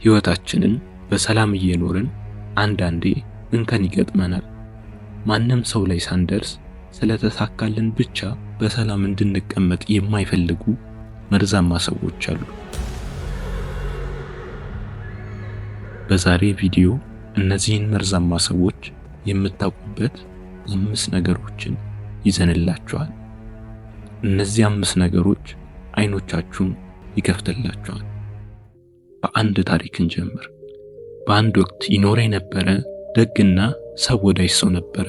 ሕይወታችንን በሰላም እየኖርን አንዳንዴ እንከን ይገጥመናል። ማንም ሰው ላይ ሳንደርስ ስለተሳካልን ብቻ በሰላም እንድንቀመጥ የማይፈልጉ መርዛማ ሰዎች አሉ። በዛሬ ቪዲዮ እነዚህን መርዛማ ሰዎች የምታውቁበት 5 ነገሮችን ይዘንላችኋል። እነዚህ 5 ነገሮች አይኖቻችሁን ይከፍትላችኋል። በአንድ ታሪክ እንጀምር። በአንድ ወቅት ይኖር የነበረ ደግና ሰው ወዳጅ ሰው ነበረ።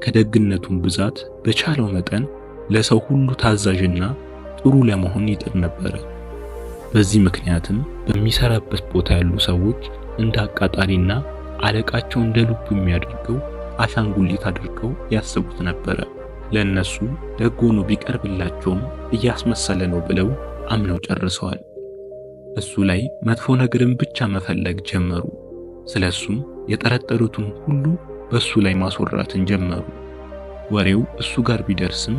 ከደግነቱም ብዛት በቻለው መጠን ለሰው ሁሉ ታዛዥና ጥሩ ለመሆን ይጥር ነበረ። በዚህ ምክንያትም በሚሰራበት ቦታ ያሉ ሰዎች እንደ አቃጣሪና አለቃቸው እንደ ልቡ የሚያደርገው አሻንጉሊት አድርገው ያስቡት ነበረ። ለነሱ ደግ ሆኖ ቢቀርብላቸውም እያስመሰለ ነው ብለው አምነው ጨርሰዋል። እሱ ላይ መጥፎ ነገርን ብቻ መፈለግ ጀመሩ። ስለሱም የጠረጠሩትን ሁሉ በሱ ላይ ማስወራትን ጀመሩ። ወሬው እሱ ጋር ቢደርስም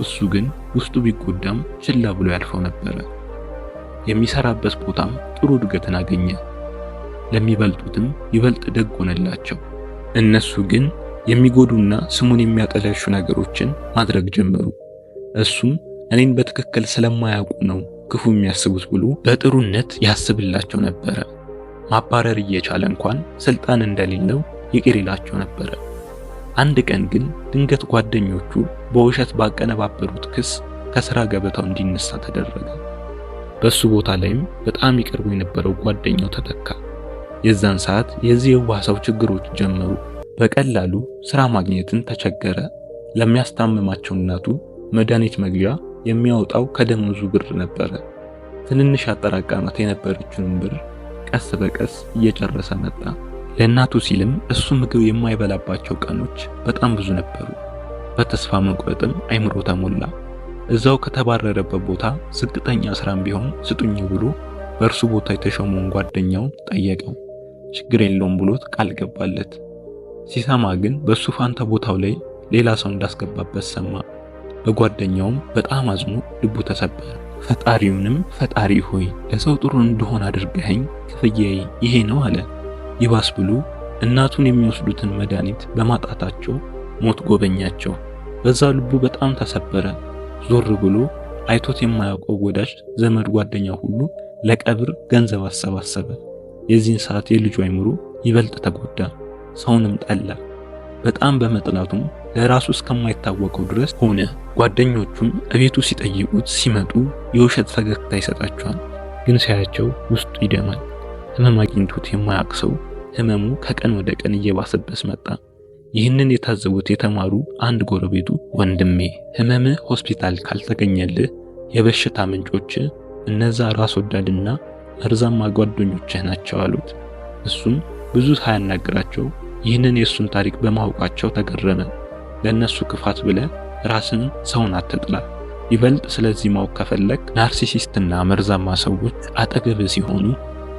እሱ ግን ውስጡ ቢጎዳም ችላ ብሎ ያልፈው ነበረ። የሚሰራበት ቦታም ጥሩ እድገትን አገኘ። ለሚበልጡትም ይበልጥ ደግ ሆነላቸው። እነሱ ግን የሚጎዱና ስሙን የሚያጠለሹ ነገሮችን ማድረግ ጀመሩ። እሱም እኔን በትክክል ስለማያውቁ ነው ክፉ የሚያስቡት ብሎ በጥሩነት ያስብላቸው ነበረ። ማባረር እየቻለ እንኳን ስልጣን እንደሌለው ይቅር ይላቸው ነበረ። አንድ ቀን ግን ድንገት ጓደኞቹ በውሸት ባቀነባበሩት ክስ ከሥራ ገበታው እንዲነሳ ተደረገ። በሱ ቦታ ላይም በጣም ይቀርቡ የነበረው ጓደኛው ተተካ። የዛን ሰዓት የዚህ የዋህ ሰው ችግሮች ጀመሩ። በቀላሉ ሥራ ማግኘትን ተቸገረ። ለሚያስታምማቸው እናቱ መድኃኒት መግዣ የሚያወጣው ከደሞዙ ብር ነበረ። ትንንሽ አጠራቃማት የነበረችውን ብር ቀስ በቀስ እየጨረሰ መጣ። ለእናቱ ሲልም እሱ ምግብ የማይበላባቸው ቀኖች በጣም ብዙ ነበሩ። በተስፋ መቁረጥም አይምሮ ተሞላ። እዛው ከተባረረበት ቦታ ዝቅተኛ ስራም ቢሆን ስጡኝ ብሎ በእርሱ ቦታ የተሾመውን ጓደኛውን ጠየቀው። ችግር የለውም ብሎት ቃል ገባለት። ሲሰማ ግን በሱ ፋንታ ቦታው ላይ ሌላ ሰው እንዳስገባበት ሰማ። በጓደኛውም በጣም አዝኖ ልቡ ተሰበረ። ፈጣሪውንም ፈጣሪ ሆይ ለሰው ጥሩ እንደሆነ አድርገኸኝ ክፍያዬ ይሄ ነው አለ። ይባስ ብሎ እናቱን የሚወስዱትን መድኃኒት በማጣታቸው ሞት ጎበኛቸው። በዛ ልቡ በጣም ተሰበረ። ዞር ብሎ አይቶት የማያውቀው ወዳጅ ዘመድ ጓደኛ ሁሉ ለቀብር ገንዘብ አሰባሰበ። የዚህን ሰዓት የልጁ አይምሮ ይበልጥ ተጎዳ። ሰውንም ጠላ። በጣም በመጥላቱም ለራሱ እስከማይታወቀው ድረስ ሆነ። ጓደኞቹም እቤቱ ሲጠይቁት ሲመጡ የውሸት ፈገግታ ይሰጣቸዋል። ግን ሲያያቸው ውስጡ ይደማል። ህመም አግኝቶት የማያውቅ ሰው ህመሙ ከቀን ወደ ቀን እየባሰበት መጣ። ይህንን የታዘቡት የተማሩ አንድ ጎረቤቱ ወንድሜ ህመምህ ሆስፒታል ካልተገኘልህ የበሽታ ምንጮች እነዛ ራስ ወዳድና መርዛማ ጓደኞችህ ናቸው አሉት። እሱም ብዙ ሳያናግራቸው ይህንን የሱን ታሪክ በማወቃቸው ተገረመ። ለነሱ ክፋት ብለ ራስን ሰውን አትጥላ። ይበልጥ ስለዚህ ማወቅ ከፈለክ ናርሲሲስትና መርዛማ ሰዎች አጠገብ ሲሆኑ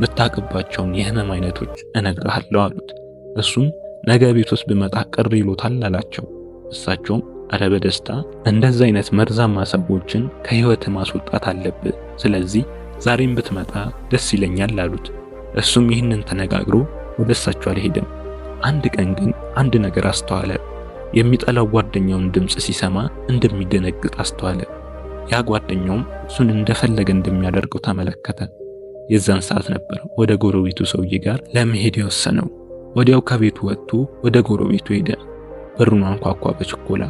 ምታቀባቸውን የህመም አይነቶች እነግርሃለሁ አሉት። እሱም ነገ ቤት ውስጥ ብመጣ ቅር ይሎታል አላቸው። እሳቸውም አረ በደስታ እንደዚህ አይነት መርዛማ ሰዎችን ከህይወት ማስወጣት አለብህ፣ ስለዚህ ዛሬም ብትመጣ ደስ ይለኛል አሉት። እሱም ይህንን ተነጋግሮ ወደ እሳቸው አልሄደም። አንድ ቀን ግን አንድ ነገር አስተዋለ። የሚጠላው ጓደኛውን ድምጽ ሲሰማ እንደሚደነግጥ አስተዋለ። ያ ጓደኛውም እሱን እንደፈለገ እንደሚያደርገው ተመለከተ። የዛን ሰዓት ነበር ወደ ጎረቤቱ ሰውዬ ጋር ለመሄድ የወሰነው። ወዲያው ከቤቱ ወጥቶ ወደ ጎረቤቱ ሄደ። በሩን አንኳኳ በችኮላ።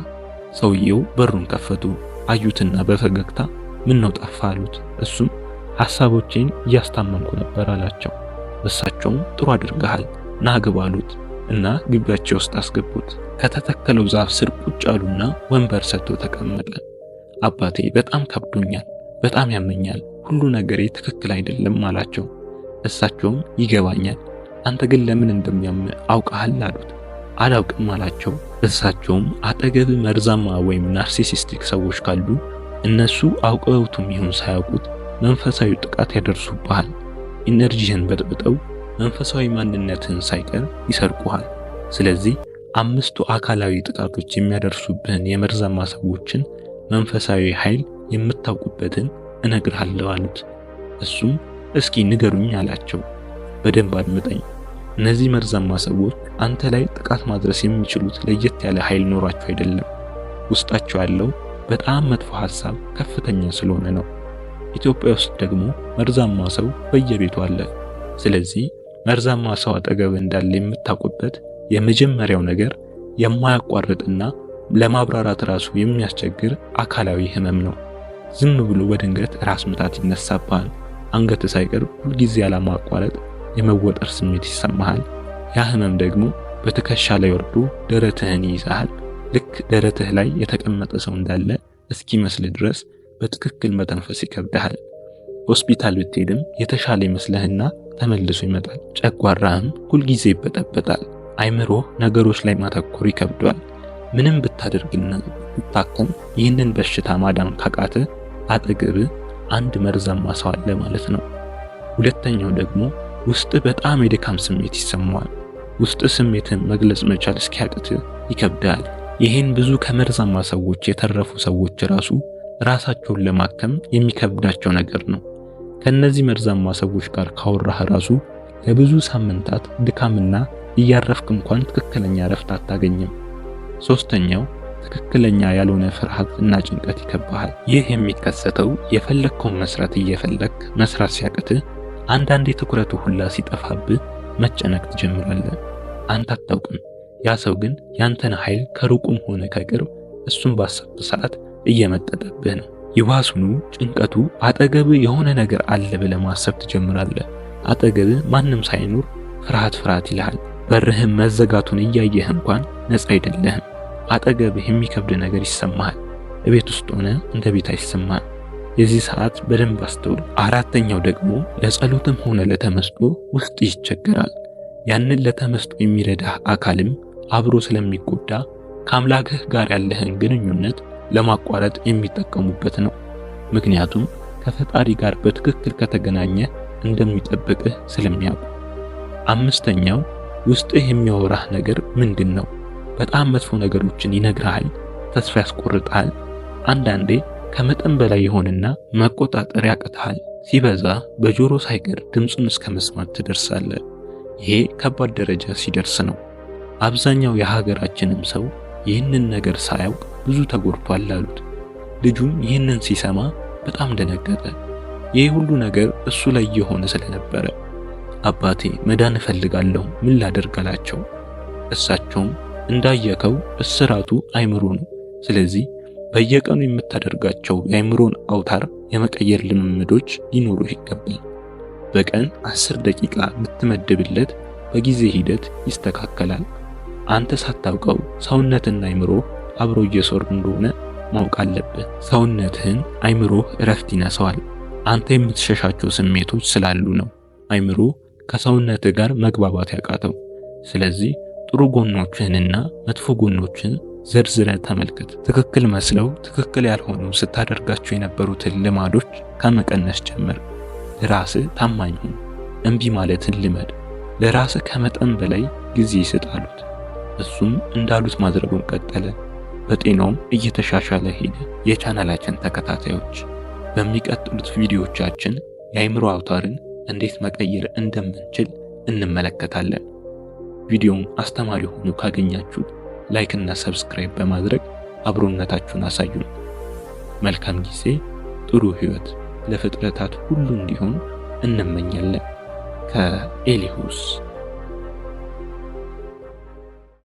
ሰውዬው በሩን ከፈቱ። አዩትና በፈገግታ ምን ነው ጠፋ አሉት። እሱም ሐሳቦቼን እያስታመምኩ ነበር አላቸው። እሳቸውም ጥሩ አድርገሃል ና ግባ አሉት እና ግቢያቸው ውስጥ አስገቡት። ከተተከለው ዛፍ ስር ቁጭ አሉና ወንበር ሰጥተው ተቀመጠ። አባቴ በጣም ከብዶኛል፣ በጣም ያመኛል፣ ሁሉ ነገሬ ትክክል አይደለም አላቸው። እሳቸውም ይገባኛል፣ አንተ ግን ለምን እንደሚያም አውቀሃል አሉት። አላውቅም አላቸው። እሳቸውም አጠገብ መርዛማ ወይም ናርሲሲስቲክ ሰዎች ካሉ እነሱ አውቀውቱም ይሁን ሳያውቁት መንፈሳዊ ጥቃት ያደርሱብሃል። ኢነርጂህን በጥብጠው መንፈሳዊ ማንነትህን ሳይቀር ይሰርቁሃል። ስለዚህ 5 አካላዊ ጥቃቶች የሚያደርሱብህን የመርዛማ ሰዎችን መንፈሳዊ ኃይል የምታውቁበትን እነግርሃለሁ አሉት። እሱም እስኪ ንገሩኝ አላቸው። በደንብ አድምጠኝ። እነዚህ መርዛማ ሰዎች አንተ ላይ ጥቃት ማድረስ የሚችሉት ለየት ያለ ኃይል ኖሯቸው አይደለም። ውስጣቸው ያለው በጣም መጥፎ ሐሳብ ከፍተኛ ስለሆነ ነው። ኢትዮጵያ ውስጥ ደግሞ መርዛማ ሰው በየቤቱ አለ። ስለዚህ መርዛማ ሰው አጠገብ እንዳለ የምታውቁበት የመጀመሪያው ነገር የማያቋርጥና ለማብራራት ራሱ የሚያስቸግር አካላዊ ህመም ነው። ዝም ብሎ በድንገት ራስ ምታት ይነሳብሃል። አንገት ሳይቀር ሁልጊዜ ያለማቋረጥ የመወጠር ስሜት ይሰማሃል። ያ ህመም ደግሞ በትከሻ ላይ ወርዶ ደረትህን ይይዛል። ልክ ደረትህ ላይ የተቀመጠ ሰው እንዳለ እስኪመስል ድረስ በትክክል መተንፈስ ይከብድሃል። ሆስፒታል ብትሄድም የተሻለ ይመስልህና ተመልሶ ይመጣል። ጨጓራህም ሁልጊዜ ይበጠበጣል። አይምሮህ ነገሮች ላይ ማተኮር ይከብደዋል። ምንም ብታደርግና ብታከም ይህንን በሽታ ማዳን ካቃተ አጠገብህ አንድ መርዛማ ሰው አለ ማለት ነው። ሁለተኛው ደግሞ ውስጥ በጣም የድካም ስሜት ይሰማዋል። ውስጥ ስሜትን መግለጽ መቻል እስኪያቅትህ ይከብዳል። ይህን ብዙ ከመርዛማ ሰዎች የተረፉ ሰዎች ራሳቸውን ለማከም የሚከብዳቸው ነገር ነው። ከነዚህ መርዛማ ሰዎች ጋር ካወራህ ራሱ ለብዙ ሳምንታት ድካምና እያረፍክ እንኳን ትክክለኛ እረፍት አታገኝም። ሶስተኛው ትክክለኛ ያልሆነ ፍርሃት እና ጭንቀት ይከባሃል። ይህ የሚከሰተው የፈለግከውን መስራት እየፈለክ መስራት ሲያቅትህ፣ አንዳንዴ ትኩረቱ ሁላ ሲጠፋብህ መጨነቅ ትጀምራለህ። አንተ አታውቅም፣ ያ ሰው ግን ያንተን ኃይል ከሩቁም ሆነ ከቅርብ እሱን ባሰብክ ሰዓት እየመጠጠብህ ነው። ይባሱኑ ጭንቀቱ አጠገብህ የሆነ ነገር አለ ብለህ ማሰብ ትጀምራለህ። አጠገብህ ማንም ሳይኖር ፍርሃት ይልሃል። በርህም መዘጋቱን እያየህ እንኳን ነፃ አይደለህም። አጠገብህ የሚከብድ ነገር ይሰማሃል። እቤት ውስጥ ሆነ እንደ ቤት አይሰማህም። የዚህ ሰዓት በደንብ አስተውል። አራተኛው ደግሞ ለጸሎትም ሆነ ለተመስጦ ውስጥ ይቸገራል። ያንን ለተመስጦ የሚረዳህ አካልም አብሮ ስለሚጎዳ ከአምላክህ ጋር ያለህን ግንኙነት ለማቋረጥ የሚጠቀሙበት ነው። ምክንያቱም ከፈጣሪ ጋር በትክክል ከተገናኘ እንደሚጠብቅህ ስለሚያውቁ። አምስተኛው ውስጥህ የሚያወራህ ነገር ምንድን ነው? በጣም መጥፎ ነገሮችን ይነግርሃል፣ ተስፋ ያስቆርጣል። አንዳንዴ ከመጠን በላይ ይሆንና መቆጣጠር ያቅትሃል። ሲበዛ በጆሮ ሳይቀር ድምፁን እስከ መስማት ትደርሳለህ። ይሄ ከባድ ደረጃ ሲደርስ ነው። አብዛኛው የሀገራችንም ሰው ይህንን ነገር ሳያውቅ ብዙ ተጎድቷል አሉት። ልጁም ይህንን ሲሰማ በጣም ደነገጠ። ይህ ሁሉ ነገር እሱ ላይ የሆነ ስለነበረ አባቴ መዳን እፈልጋለሁ፣ ምን ላደርግ አላቸው። እሳቸውም እንዳየከው እስራቱ አይምሮ ነው። ስለዚህ በየቀኑ የምታደርጋቸው የአይምሮን አውታር የመቀየር ልምምዶች ሊኖሩህ ይገባል። በቀን 10 ደቂቃ ብትመድብለት በጊዜ ሂደት ይስተካከላል። አንተ ሳታውቀው ሰውነትና አይምሮ አብረው እየሰሩ እንደሆነ ማወቅ አለብህ። ሰውነትህን አይምሮህ እረፍት ይነሳዋል። አንተ የምትሸሻቸው ስሜቶች ስላሉ ነው አይምሮ ከሰውነትህ ጋር መግባባት ያቃተው። ስለዚህ ጥሩ ጎኖችህንና መጥፎ ጎኖችን ዘርዝረህ ተመልከት። ትክክል መስለው ትክክል ያልሆኑ ስታደርጋቸው የነበሩትን ልማዶች ከመቀነስ ጀምር። ለራስህ ታማኝ ሁን። እምቢ ማለትን ልመድ። ለራስህ ከመጠን በላይ ጊዜ ስጥ አሉት። እሱም እንዳሉት ማድረጉን ቀጠለ። በጤናውም እየተሻሻለ ሄደ። የቻናላችን ተከታታዮች በሚቀጥሉት ቪዲዮዎቻችን የአይምሮ አውታርን እንዴት መቀየር እንደምንችል እንመለከታለን። ቪዲዮውን አስተማሪ ሆኖ ካገኛችሁት ላይክ እና ሰብስክራይብ በማድረግ አብሮነታችሁን አሳዩን። መልካም ጊዜ፣ ጥሩ ህይወት ለፍጥረታት ሁሉ እንዲሆን እንመኛለን። ከኤሊሁስ